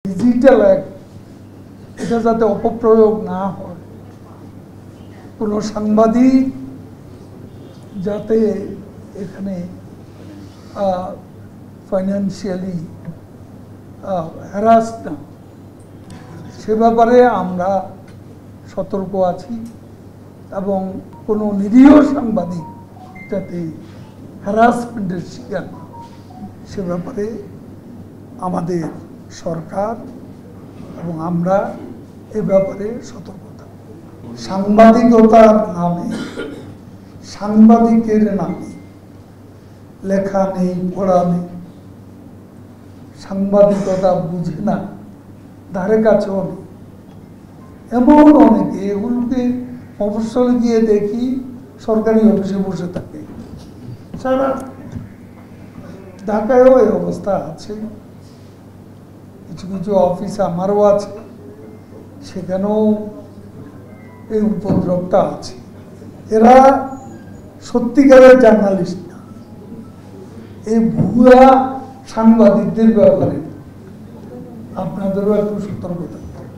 Digital act এটা যাতে অপপ্রয়োগ না হয়, কোনো সাংবাদিক যাতে এখানে ফাইন্যান্সিয়ালি হ্যারাস না, সে ব্যাপারে আমরা সতর্ক আছি এবং কোনো নিরীহ সাংবাদিক যাতে হ্যারাসমেন্টের শিকার না, সে ব্যাপারে আমাদের সরকার এবং আমরা এ ব্যাপারে সতর্কতা। সাংবাদিকতার নামে, সাংবাদিকের নামে লেখা নেই, পড়া নেই, সাংবাদিকতা বুঝে না, ধারে কাছেও নেই, এমন অনেকে, এগুলোকে মফস্বলে গিয়ে দেখি সরকারি অফিসে বসে থাকে। সারা ঢাকায়ও এই অবস্থা আছে, কিছু কিছু অফিস আমারও আছে, সেখানেও এই উপদ্রবটা আছে। এরা সত্যিকারের জার্নালিস্ট না, এই ভুয়া সাংবাদিকদের ব্যাপারে আপনাদেরও একটু সতর্ক থাকতে হবে।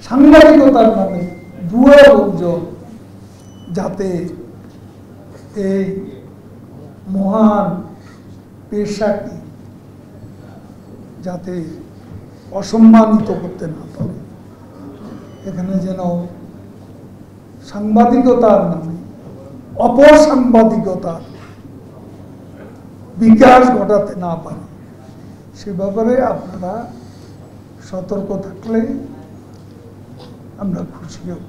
সাংবাদিকতার নামে ভুয়া লোকজন যাতে এই মহান পেশাকে যাতে অসম্মানিত করতে না পারে, এখানে যেন সাংবাদিকতার নামে অপসাংবাদিকতার বিকাশ ঘটাতে না পারে, সে ব্যাপারে আপনারা সতর্ক থাকলে আমরা খুশি হব।